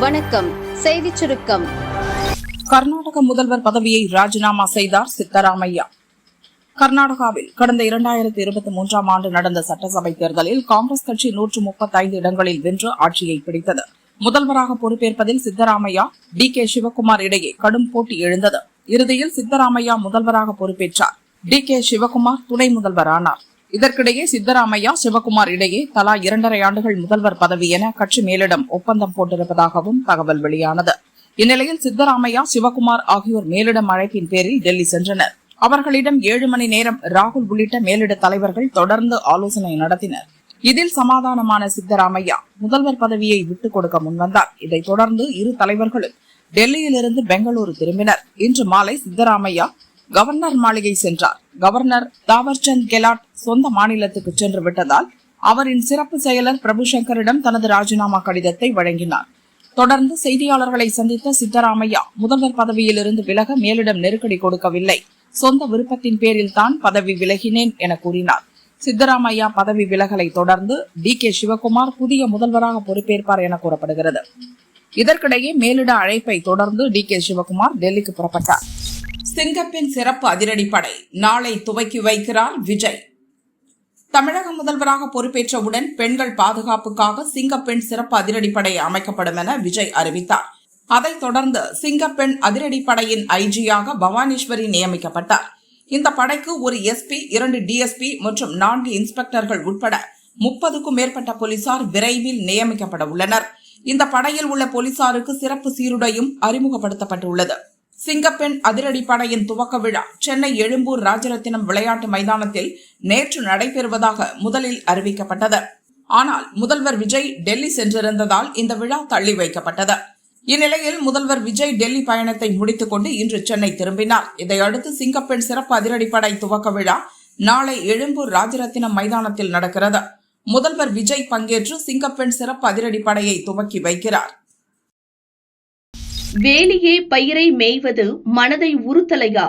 வணக்கம். செய்திச் சுருக்கம். கர்நாடக முதல்வர் பதவியை ராஜினாமா செய்தார் சித்தராமையா. கர்நாடகாவில் கடந்த 2023ஆம் ஆண்டு நடந்த சட்டசபை தேர்தலில் காங்கிரஸ் கட்சி 135 இடங்களில் வென்று ஆட்சியை பிடித்தது. முதல்வராக பொறுப்பேற்பதில் சித்தராமையா, DK சிவகுமார் இடையே கடும் போட்டி எழுந்தது. இறுதியில் சித்தராமையா முதல்வராக பொறுப்பேற்றார். DK சிவகுமார் துணை முதல்வர் ஆனார். இதற்கிடையே சித்தராமையா, சிவகுமார் இடையே தலா 2.5 ஆண்டுகள் முதல்வர் பதவி என கட்சி மேலிடம் ஒப்பந்தம் போட்டிருப்பதாகவும் தகவல் வெளியானது. இந்நிலையில் சித்தராமையா, சிவகுமார் ஆகியோர் மேலிடம் அழைப்பின் பேரில் டெல்லி சென்றனர். அவர்களிடம் 7 மணி நேரம் ராகுல் உள்ளிட்ட மேலிட தலைவர்கள் தொடர்ந்து ஆலோசனை நடத்தினர். இதில் சமாதானமான சித்தராமையா முதல்வர் பதவியை விட்டுக் கொடுக்க முன்வந்தார். இதைத் தொடர்ந்து இரு தலைவர்களும் டெல்லியிலிருந்து பெங்களூரு திரும்பினர். இன்று மாலை சித்தராமையா கவர்னர் மாளிகை சென்றார். கவர்னர் தாவர்சந்த் கெலாட் சொந்த மாநிலத்துக்கு சென்று விட்டதால் அவரின் சிறப்பு செயலர் பிரபுசங்கரிடம் தனது ராஜினாமா கடிதத்தை வழங்கினார். தொடர்ந்து செய்தியாளர்களை சந்தித்த சித்தராமையா முதல்வர் பதவியிலிருந்து விலக மேலிடம் நெருக்கடி கொடுக்கவில்லை, சொந்த விருப்பத்தின் பேரில் தான் பதவி விலகினேன் என கூறினார். சித்தராமையா பதவி விலகலை தொடர்ந்து DK சிவகுமார் புதிய முதல்வராக பொறுப்பேற்பார் என கூறப்படுகிறது. இதற்கிடையே மேலிட அழைப்பை தொடர்ந்து DK சிவகுமார் டெல்லிக்கு புறப்பட்டார். சிங்கப்பெண் சிறப்பு அதிரடிப்படை நாளை துவக்கி வைக்கிறார் விஜய். தமிழக முதல்வராக பொறுப்பேற்றவுடன் பெண்கள் பாதுகாப்புக்காக சிங்கப்பெண் சிறப்பு அதிரடிப்படை அமைக்கப்படும் என விஜய் அறிவித்தார். அதைத் தொடர்ந்து சிங்கப்பெண் அதிரடிப்படையின் IGயாக பவானீஸ்வரி நியமிக்கப்பட்டார். இந்த படைக்கு ஒரு SP, 2 DSP மற்றும் 4 இன்ஸ்பெக்டர்கள் உட்பட 30க்கும் மேற்பட்ட போலீசார் விரைவில் நியமிக்கப்பட உள்ளனர். இந்த படையில் உள்ள போலீசாருக்கு சிறப்பு சீருடையும் அறிமுகப்படுத்தப்பட்டுள்ளது. சிங்கப்பெண் அதிரடிப்படையின் துவக்க விழா சென்னை எழும்பூர் ராஜரத்தினம் விளையாட்டு மைதானத்தில் நேற்று நடைபெறுவதாக முதலில் அறிவிக்கப்பட்டது. ஆனால் முதல்வர் விஜய் டெல்லி சென்றிருந்ததால் இந்த விழா தள்ளி வைக்கப்பட்டது. இந்நிலையில் முதல்வர் விஜய் டெல்லி பயணத்தை முடித்துக் கொண்டு இன்று சென்னை திரும்பினார். இதையடுத்து சிங்கப்பெண் சிறப்பு அதிரடிப்படை துவக்க விழா நாளை எழும்பூர் ராஜரத்தினம் மைதானத்தில் நடக்கிறது. முதல்வர் விஜய் பங்கேற்று சிங்கப்பெண் சிறப்பு அதிரடிப்படையை துவக்கி வைக்கிறார். வேலியே பயிரை மேய்வது மனதை உறுத்தலையா?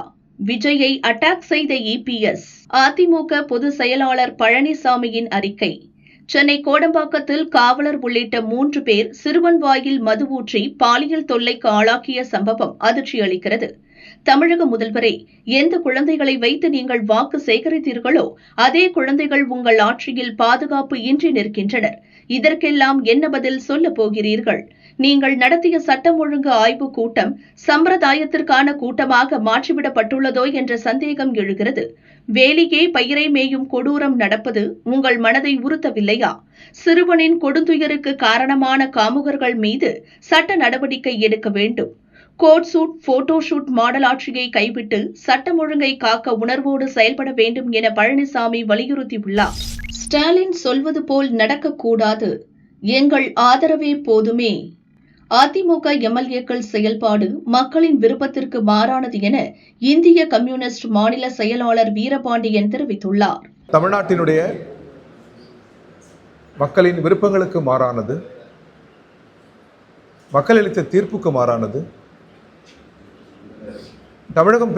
விஜயை அட்டாக் செய்த EPS. அதிமுக பொதுச் செயலாளர் பழனிசாமியின் அறிக்கை. சென்னை கோடம்பாக்கத்தில் காவலர் உள்ளிட்ட 3 பேர் சிறுவன்வாயில் மது ஊற்றி பாலியல் தொல்லைக்கு ஆளாக்கிய சம்பவம் அதிர்ச்சி அளிக்கிறது. தமிழக முதல்வரே, எந்த குழந்தைகளை வைத்து நீங்கள் வாக்கு சேகரித்தீர்களோ அதே குழந்தைகள் உங்கள் ஆட்சியில் பாதுகாப்பு இன்றி நிற்கின்றனர். இதற்கெல்லாம் என்ன பதில் சொல்ல போகிறீர்கள்? நீங்கள் நடத்திய சட்டம் ஒழுங்கு ஆய்வு கூட்டம் சம்பிரதாயத்திற்கான கூட்டமாக மாற்றிவிடப்பட்டுள்ளதோ என்ற சந்தேகம் எழுகிறது. வேலியே பயிரை மேயும் கொடூரம் நடப்பது உங்கள் மனதை உறுத்தவில்லையா? சிறுவனின் கொடுந்துயருக்கு காரணமான காமுகர்கள் மீது சட்ட நடவடிக்கை எடுக்க வேண்டும். Coat suit, photo shoot model ஆட்சியை கைவிட்டு சட்டம் ஒழுங்கை காக்க உணர்வோடு செயல்பட வேண்டும் என பழனிசாமி வலியுறுத்தியுள்ளார். ஸ்டாலின் சொல்வது போல் நடக்கக்கூடாது, எங்கள் ஆதரவே போதுமே. அதிமுக MLAக்கள் செயல்பாடு மக்களின் விருப்பத்திற்கு மாறானது என இந்திய கம்யூனிஸ்ட் மாநில செயலாளர் வீரபாண்டியன் தெரிவித்துள்ளார். தமிழ்நாட்டினுடைய மக்களின் விருப்பங்களுக்கு மாறானது, மக்கள் அளித்த தீர்ப்புக்கு மாறானது, தமிழகம்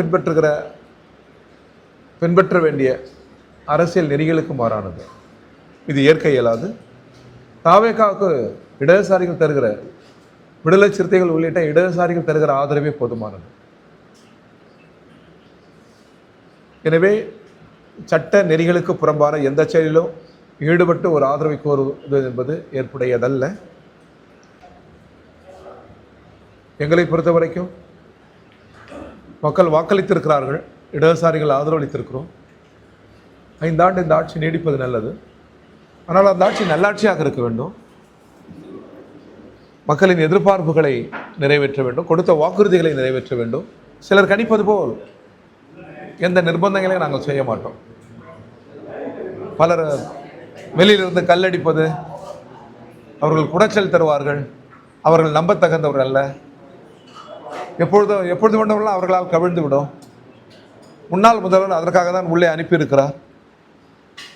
பின்பற்ற வேண்டிய அரசியல் நெறிகளுக்கு மாறானது. இது ஏற்க இயலாது. தாவேகாவுக்கு இடதுசாரிகள் தருகிற, விடுதலை சிறுத்தைகள் உள்ளிட்ட இடதுசாரிகள் தருகிற ஆதரவே போதுமானது. எனவே சட்ட நெறிகளுக்கு புறம்பான எந்த செயலிலும் ஈடுபட்டு ஒரு ஆதரவை கோருவது என்பது ஏற்புடையதல்ல. எங்களை பொறுத்த வரைக்கும் மக்கள் வாக்களித்திருக்கிறார்கள், இடதுசாரிகள் ஆதரவளித்திருக்கிறோம். 5 ஆண்டு இந்த ஆட்சி நீடிப்பது நல்லது. ஆனால் அந்த ஆட்சி நல்லாட்சியாக இருக்க வேண்டும். மக்களின் எதிர்பார்ப்புகளை நிறைவேற்ற வேண்டும், கொடுத்த வாக்குறுதிகளை நிறைவேற்ற வேண்டும். சிலர் கணிப்பது போல் எந்த நிர்பந்தங்களையும் நாங்கள் செய்ய மாட்டோம். பலர் வெளியிலிருந்து கல்லடிப்பது, அவர்கள் குடைச்சல் தருவார்கள், அவர்கள் நம்பத்தகுந்தவர்கள் அல்ல, எப்பொழுது வேண்டுமெல்லாம் அவர்களால் கவிழ்ந்து விடும். முன்னாள் முதல்வர் அதற்காக தான் உள்ளே அனுப்பியிருக்கிறார்.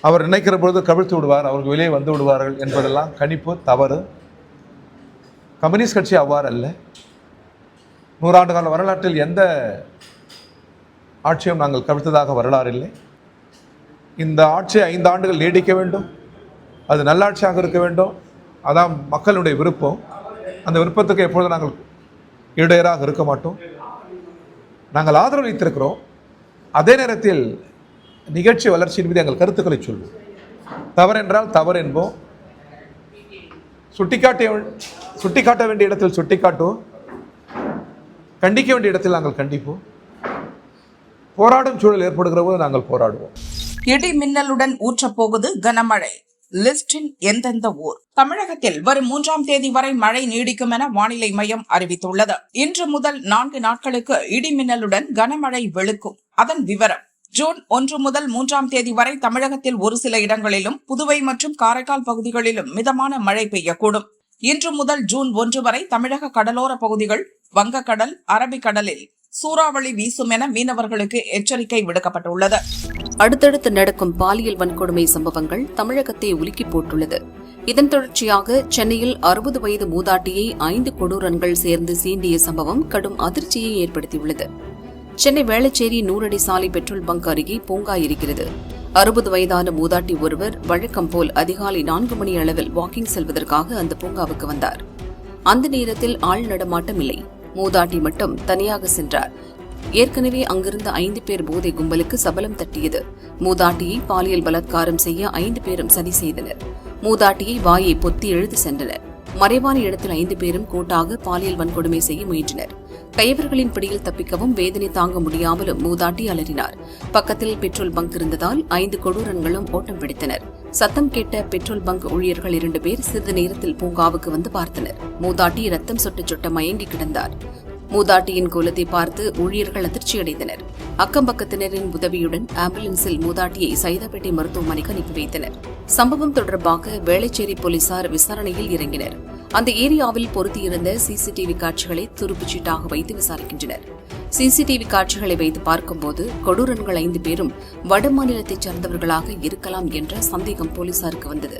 அவர் நினைக்கிற பொழுது கவிழ்த்து விடுவார், அவர்கள் வெளியே வந்து விடுவார்கள் என்பதெல்லாம் கணிப்பு தவறு. கம்யூனிஸ்ட் கட்சி அவ்வாறு அல்ல. 100 ஆண்டு கால வரலாற்றில் எந்த ஆட்சியும் நாங்கள் கவிழ்த்ததாக வரலாறு இல்லை. இந்த ஆட்சி 5 ஆண்டுகள் நீடிக்க வேண்டும், அது நல்லாட்சியாக இருக்க வேண்டும். அதான் மக்களுடைய விருப்பம். அந்த விருப்பத்துக்கு எப்பொழுதும் நாங்கள் ஈடேறாக இருக்க மாட்டோம். நாங்கள் ஆதரவளித்திருக்கிறோம். அதே நேரத்தில் நிகழ்ச்சி வளர்ச்சியின் மீது எங்கள் கருத்துக்களை சொல்வோம். தவறென்றால் தவறு என்போம். சுட்டிக்காட்ட வேண்டிய இடத்தில் சுட்டிக்காட்டுவோம். கண்டிக்க வேண்டிய இடத்தில் நாங்கள் கண்டிப்போம். போராடும் சூழல் ஏற்படுகிற போது நாங்கள் போராடுவோம். இடி மின்னலுடன் ஊற்றப்போகுது கனமழை. லிஸ்டின் எந்தெந்த ஊர்? தமிழகத்தில் வரும் 3ஆம் தேதி வரை மழை நீடிக்கும் என வானிலை மையம் அறிவித்துள்ளது. இன்று முதல் 4 நாட்களுக்கு இடி மின்னலுடன் கனமழை வெளுக்கும். அதன் விவரம்: ஜூன் 1 முதல் 3ஆம் தேதி வரை தமிழகத்தில் ஒரு சில இடங்களிலும், புதுவை மற்றும் காரைக்கால் பகுதிகளிலும் மிதமான மழை பெய்யக்கூடும். இன்று முதல் ஜூன் 1 வரை தமிழக கடலோர பகுதிகள், வங்கக்கடல், அரபிக்கடலில் சூறாவளி வீசும் என மீனவர்களுக்கு எச்சரிக்கை விடுக்கப்பட்டுள்ளது. அடுத்தடுத்து நடக்கும் பாலியல் வன்கொடுமை சம்பவங்கள் தமிழகத்தை உலுக்கி போட்டுள்ளது. இதன் தொடர்ச்சியாக சென்னையில் 60 வயது மூதாட்டியை 5 கொடூரன்கள் சேர்ந்து சீண்டிய சம்பவம் கடும் அதிர்ச்சியை ஏற்படுத்தியுள்ளது. சென்னை வேளச்சேரி 100 அடி சாலை பெட்ரோல் பங்க் அருகே பூங்கா இருக்கிறது. 60 வயதான மூதாட்டி ஒருவர் வழக்கம் போல் அதிகாலை 4 மணி அளவில் வாக்கிங் செல்வதற்காக அந்த பூங்காவுக்கு வந்தார். அந்த நேரத்தில் ஆள் நடமாட்டம் இல்லை. மூதாட்டி மட்டும் தனியாக சென்றார். ஏற்கனவே அங்கிருந்த 5 பேர் போதை கும்பலுக்கு சபலம் தட்டியது. மூதாட்டியை பாலியல் பலாத்காரம் செய்ய 5 பேரும் சதி செய்தனர். மூதாட்டியை வாயை பொத்தி இழுத்து சென்றனர். மறைவான இடத்தில் 5 பேரும் கூட்டாக பாலியல் வன்கொடுமை செய்ய முயன்றனர். கைவர்களின் பிடியில் தப்பிக்கவும் வேதனை தாங்க முடியாமலும் மூதாட்டி அலறினார். பக்கத்தில் பெட்ரோல் பங்க் இருந்ததால் 5 கொடூரன்களும் ஓட்டம் பிடித்தனர். சத்தம் கேட்ட பெட்ரோல் பங்க் ஊழியர்கள் 2 பேர் சிறிது நேரத்தில் பூங்காவுக்கு வந்து பார்த்தனர். மூதாட்டி ரத்தம் சொட்ட சொட்ட மயங்கி கிடந்தார். மூதாட்டியின் கோலத்தை பார்த்து ஊழியர்கள் அதிர்ச்சியடைந்தனர். அக்கம்பக்கத்தினரின் உதவியுடன் ஆம்புலன்ஸில் மூதாட்டியை சைதாப்பேட்டை மருத்துவமனைக்கு அனுப்பி வைத்தனர். சம்பவம் தொடர்பாக வேளச்சேரி போலீசார் விசாரணையில் இறங்கினர். அந்த ஏரியாவில் பொருத்தியிருந்த சிசிடிவி காட்சிகளை துருப்புச்சீட்டாக வைத்து விசாரிக்கின்றனர். சிசிடிவி காட்சிகளை வைத்து பார்க்கும்போது கொடூரன்கள் 5 பேரும் வடமாநிலத்தைச் சேர்ந்தவர்களாக இருக்கலாம் என்ற சந்தேகம் போலீசாருக்கு வந்தது.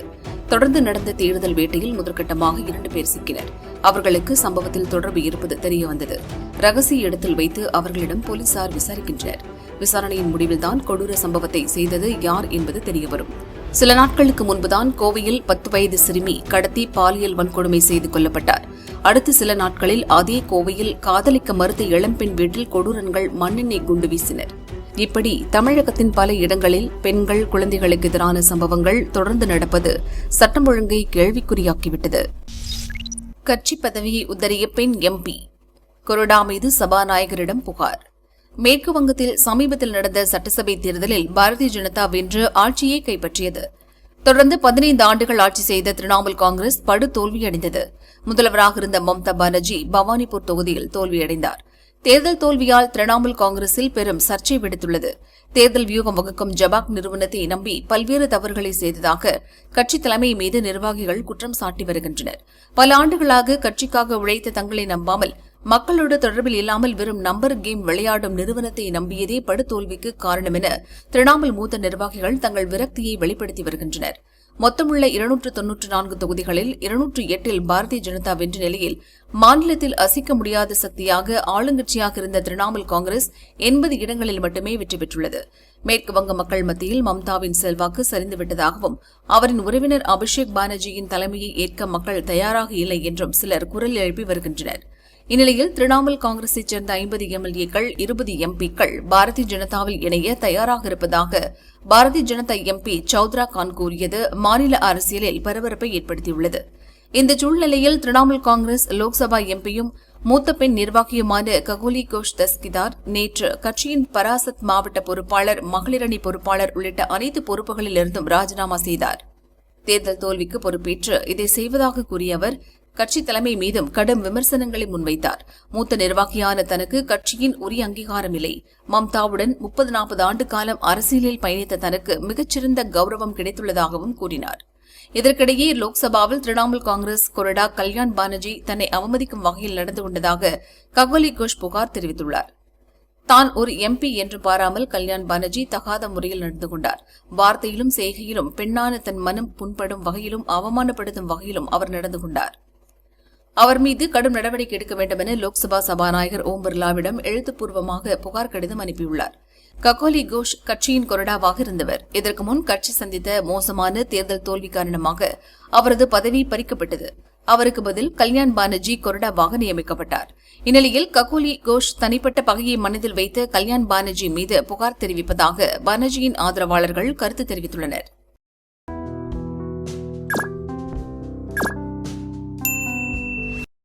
தொடர்ந்து நடந்த தேடுதல் வேட்டையில் முதற்கட்டமாக 2 பேர் சிக்கினர். அவர்களுக்கு சம்பவத்தில் தொடர்பு இருப்பது தெரியவந்தது. ரகசிய இடத்தில் வைத்து அவர்களிடம் போலீசார் விசாரிக்கின்றனர். விசாரணையின் முடிவில்தான் கொடூர சம்பவத்தை செய்தது யார் என்பது தெரியவரும். சில நாட்களுக்கு முன்புதான் கோவையில் 10 வயது சிறுமி கடத்தி பாலியல் வன்கொடுமை செய்து கொல்லப்பட்டார். அடுத்த சில நாட்களில் அதே கோவையில் காதலிக்க மறுத்த இளம்பெண் வீட்டில் கொடூரன்கள் மண்ணெண்ணெய் குண்டு வீசினர். இப்படி தமிழகத்தின் பல இடங்களில் பெண்கள், குழந்தைகளுக்கு எதிரான சம்பவங்கள் தொடர்ந்து நடப்பது சட்டம் ஒழுங்கை கேள்விக்குறியாக்கிவிட்டது. கட்சி பதவியை உத்தறிய பெண் MP. கொறடா மீது சபாநாயகரிடம் புகார். மேற்கு வங்கத்தில் சமீபத்தில் நடந்த சட்டசபை தேர்தலில் பாரதிய ஜனதா வென்று ஆட்சியை கைப்பற்றியது. தொடர்ந்து 15 ஆண்டுகள் ஆட்சி செய்த திரிணாமுல் காங்கிரஸ் படு தோல்வியடைந்தது. முதல்வராக இருந்த மம்தா பானர்ஜி பவானிபூர் தொகுதியில் தோல்வியடைந்தார். தேர்தல் தோல்வியால் திரிணாமுல் காங்கிரஸில் பெரும் சர்ச்சை வெடித்துள்ளது. தேர்தல் வியூகம் வகுக்கும் ஜபாக் நிறுவனத்தை நம்பி பல்வேறு தவறுகளை செய்ததாக கட்சி தலைமை மீது நிர்வாகிகள் குற்றம் சாட்டி வருகின்றனர். பல ஆண்டுகளாக கட்சிக்காக உழைத்த தங்களை நம்பாமல், மக்களோடு தொடர்பில் இல்லாமல் வெறும் நம்பர் கேம் விளையாடும் நிறுவனத்தை நம்பியதே படுதோல்விக்கு காரணம் என திரிணாமுல் மூத்த நிர்வாகிகள் தங்கள் விரக்தியை வெளிப்படுத்தி வருகின்றனர். மொத்தமுள்ள 294 தொகுதிகளில் 208இல் பாரதிய ஜனதா வென்ற நிலையில் மாநிலத்தில் அசைக்க முடியாத சக்தியாக ஆளுங்கட்சியாக இருந்த திரிணாமுல் காங்கிரஸ் 80 இடங்களில் மட்டுமே வெற்றி பெற்றுள்ளது. மேற்கு வங்க மக்கள் மத்தியில் மம்தாவின் செல்வாக்கு சரிந்துவிட்டதாகவும், அவரின் உறவினர் அபிஷேக் பானர்ஜியின் தலைமையை ஏற்க மக்கள் தயாராக இல்லை என்றும் சிலர் குரல் எழுப்பி வருகின்றனர். இந்நிலையில் திரிணாமுல் காங்கிரஸைச் சேர்ந்த 50 MLAக்கள், 20 MPக்கள் பாரதிய ஜனதாவில் இணைய தயாராக இருப்பதாக பாரதிய ஜனதா MP சௌத்ரா கான் கூறியது மாநில அரசியலில் பரபரப்பை ஏற்படுத்தியுள்ளது. இந்த சூழ்நிலையில் திரிணாமுல் காங்கிரஸ் லோக்சபா MPயும் மூத்த பெண் நிர்வாகியுமான ககோலி கோஷ் தஸ்கிதார் நேற்று கட்சியின் பராசத் மாவட்ட பொறுப்பாளர், மகளிரணி பொறுப்பாளர் உள்ளிட்ட அனைத்து பொறுப்புகளிலிருந்தும் ராஜினாமா செய்தார். தேர்தல் தோல்விக்கு பொறுப்பேற்று இதை செய்வதாக கூறிய அவர் கட்சி தலைமை மீதும் கடும் விமர்சனங்களை முன்வைத்தார். மூத்த நிர்வாகியான தனக்கு கட்சியின் உரிய அங்கீகாரம் இல்லை. மம்தாவுடன் 30-40 ஆண்டு காலம் அரசியலில் பயணித்த தனக்கு மிகச்சிறந்த கௌரவம் கிடைத்துள்ளதாகவும் கூறினார். இதற்கிடையே லோக்சபாவில் திரிணாமுல் காங்கிரஸ் கொறடா கல்யாண் பானர்ஜி தன்னை அவமதிக்கும் வகையில் நடந்து கொண்டதாக ககோலி கோஷ் புகார் தெரிவித்துள்ளார். தான் ஒரு MP என்று பாராமல் கல்யாண் பானர்ஜி தகாத முறையில் நடந்து கொண்டார். வார்த்தையிலும் செய்கையிலும் பெண்ணான தன் மனம் புண்படும் வகையிலும் அவமானப்படுத்தும் வகையிலும் அவர் நடந்து கொண்டார். அவர் மீது கடும் நடவடிக்கை எடுக்க வேண்டும் என லோக்சபா சபாநாயகர் ஓம் பிர்லாவிடம் எழுத்துப்பூர்வமாக புகார் கடிதம் அனுப்பியுள்ளார். ககோலி கோஷ் கட்சியின் கொறடாவாக இருந்தவர். இதற்கு முன் கட்சி சந்தித்த மோசமான தேர்தல் தோல்வி காரணமாக அவரது பதவி பறிக்கப்பட்டது. அவருக்கு பதில் கல்யாண் பானர்ஜி கொறடாவாக நியமிக்கப்பட்டார். இந்நிலையில் ககோலி கோஷ் தனிப்பட்ட பகையை மனதில் வைத்து கல்யாண் பானர்ஜி மீது புகார் தெரிவிப்பதாக பானர்ஜியின் ஆதரவாளர்கள் கருத்து தெரிவித்துள்ளனர்.